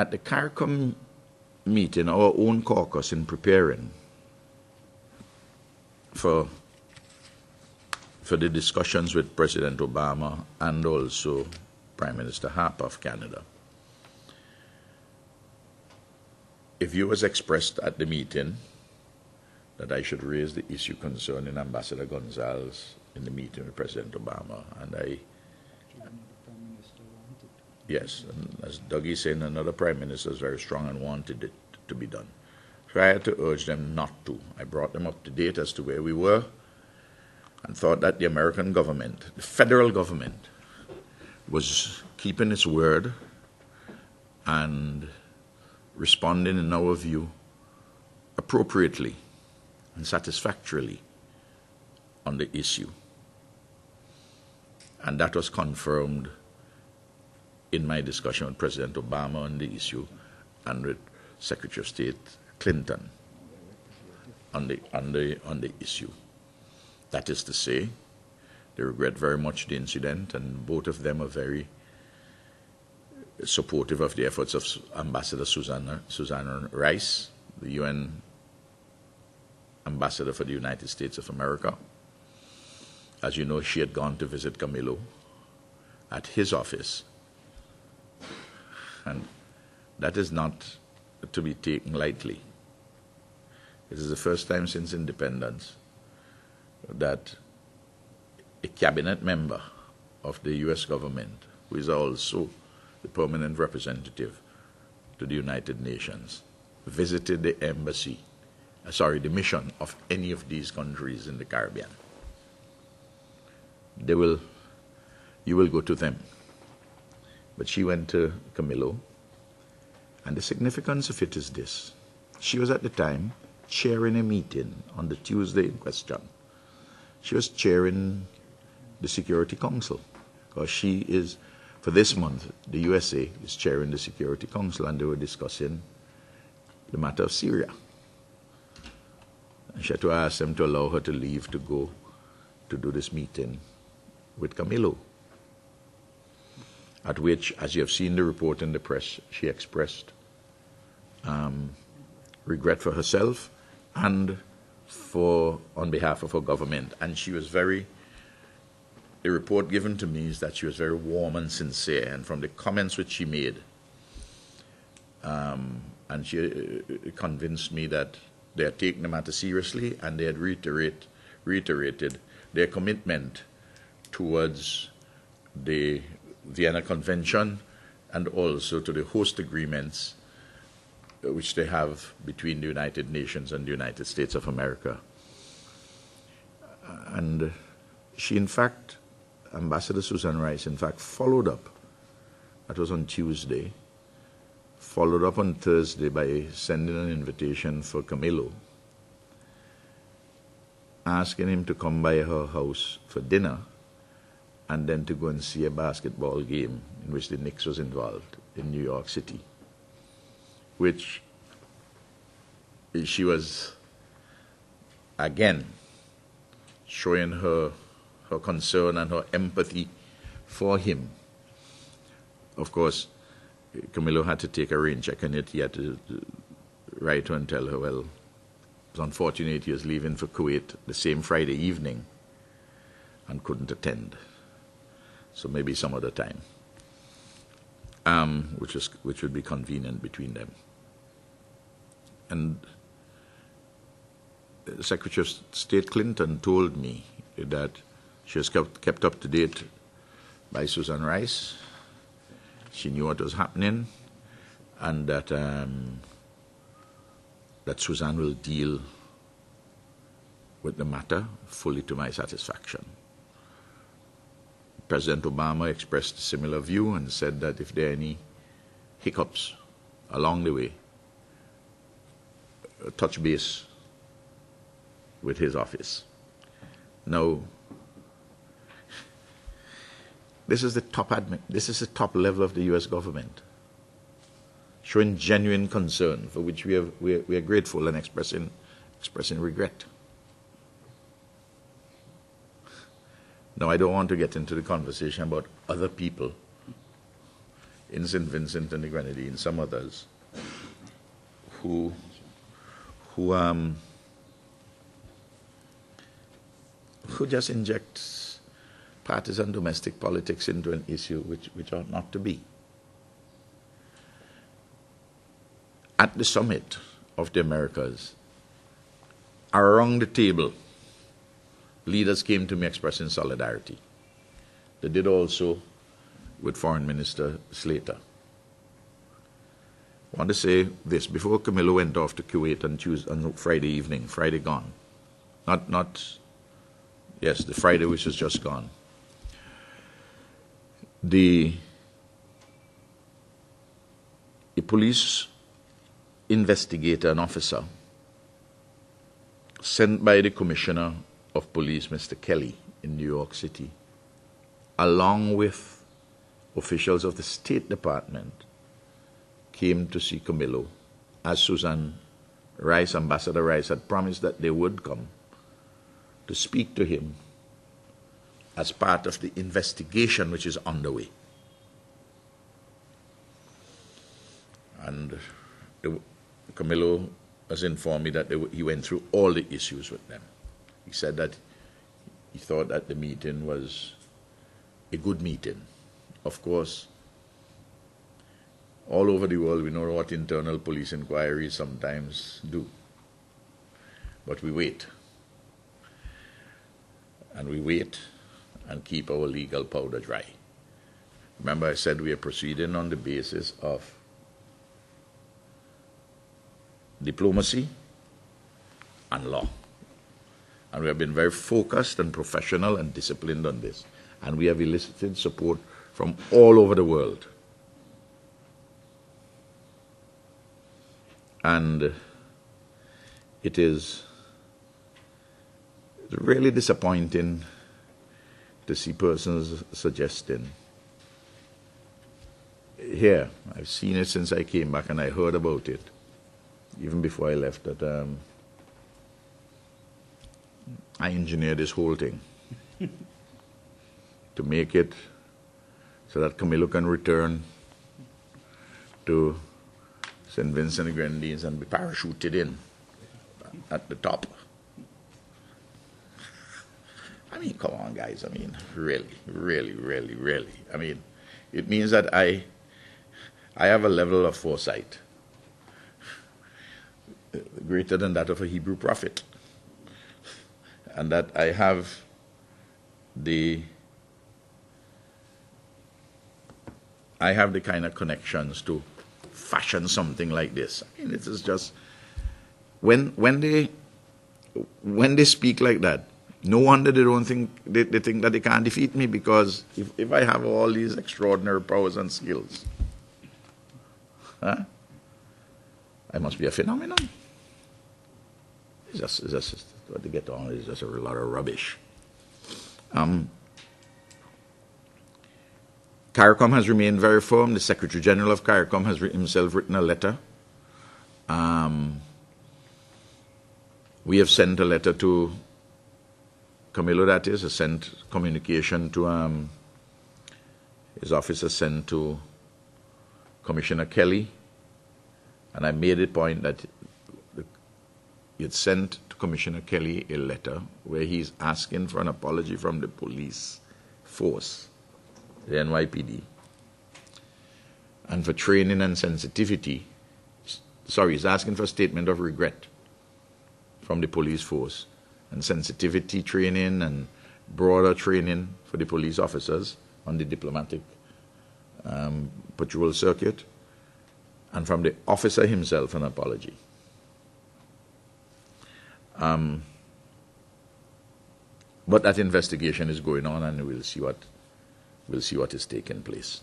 at the CARICOM meeting, our own caucus, in preparing for the discussions with President Obama and also Prime Minister Harper of Canada, a view was expressed at the meeting that I should raise the issue concerning Ambassador Gonsalves in the meeting with President Obama, and I. Yes, and as Dougie's saying, another Prime Minister is very strong and wanted it to be done. So I had to urge them not to. I brought them up to date as to where we were and thought that the American government, the federal government, was keeping its word and responding, in our view, appropriately and satisfactorily on the issue. And that was confirmed in my discussion with President Obama on the issue and with Secretary of State Clinton on the issue. That is to say, they regret very much the incident, and both of them are very supportive of the efforts of Ambassador Susan Rice, the UN Ambassador for the United States of America. As you know, she had gone to visit Camillo at his office, and that is not to be taken lightly. It is the first time since independence that a cabinet member of the U.S. government, who is also the permanent representative to the United Nations, visited the the mission of any of these countries in the Caribbean. You will go to them. But she went to Camillo, and the significance of it is this. She was at the time chairing a meeting on the Tuesday in question. She was chairing the Security Council, because she is, for this month, the USA is chairing the Security Council, and they were discussing the matter of Syria. And she had to ask them to allow her to leave to go to do this meeting with Camillo, at which, as you have seen the report in the press, she expressed regret for herself and on behalf of her government. And she was the report given to me is that she was very warm and sincere, and from the comments which she made, and she convinced me that they had taken the matter seriously, and they had reiterated their commitment towards the Vienna Convention and also to the host agreements which they have between the United Nations and the United States of America. And she, in fact, Ambassador Susan Rice, in fact, followed up. That was on Tuesday. Followed up on Thursday by sending an invitation for Camillo, asking him to come by her house for dinner and then to go and see a basketball game in which the Knicks was involved in New York City, which she was, again, showing her concern and her empathy for him. Of course, Camillo had to take a rain check on it. He had to write her and tell her, well, it's unfortunate he was leaving for Kuwait the same Friday evening and couldn't attend. So maybe some other time, which would be convenient between them. And Secretary of State Clinton told me that she was kept up to date by Susan Rice. She knew what was happening, and that Susan will deal with the matter fully to my satisfaction. President Obama expressed a similar view and said that if there are any hiccups along the way, touch base with his office. Now, this is the top level of the U.S. government, showing genuine concern, for which we are grateful and expressing regret. Now, I don't want to get into the conversation about other people in St. Vincent and the Grenadines, some others, who just inject partisan domestic politics into an issue which ought not to be. At the summit of the Americas, around the table, leaders came to me expressing solidarity. They did also with Foreign Minister Slater. I want to say this, before Camillo went off to Kuwait on Friday evening, Friday gone. The Friday which is just gone. A police investigator, an officer, sent by the Commissioner of Police, Mr. Kelly, in New York City, along with officials of the State Department, came to see Camillo, as Susan Rice, Ambassador Rice, had promised that they would come to speak to him as part of the investigation which is underway. And Camillo has informed me that he went through all the issues with them. He said that he thought that the meeting was a good meeting. Of course, all over the world we know what internal police inquiries sometimes do. But we wait. And we wait and keep our legal powder dry. Remember, I said we are proceeding on the basis of diplomacy and law. And we have been very focused and professional and disciplined on this. And we have elicited support from all over the world. And it is really disappointing to see persons suggesting. Here, I've seen it since I came back and I heard about it, even before I left, that I engineered this whole thing to make it so that Camillo can return to St. Vincent and the Grenadines and be parachuted in at the top. I mean, come on, guys. I mean, really. I mean, it means that I have a level of foresight greater than that of a Hebrew prophet. And that I have the kind of connections to fashion something like this. I mean, it is just when they speak like that, no wonder they don't think they think that they can't defeat me, because if I have all these extraordinary powers and skills, I must be a phenomenon. It's just what they get on is just a lot of rubbish. CARICOM has remained very firm. The Secretary General of CARICOM has himself written a letter. We have sent a letter to Camillo, that is, has sent communication to his office has sent to Commissioner Kelly, and I made it point that he had sent to Commissioner Kelly a letter where he's asking for an apology from the police force, the NYPD, and for training and sensitivity. Sorry, he's asking for a statement of regret from the police force and sensitivity training and broader training for the police officers on the diplomatic patrol circuit, and from the officer himself an apology. But that investigation is going on, and we'll see what is taking place.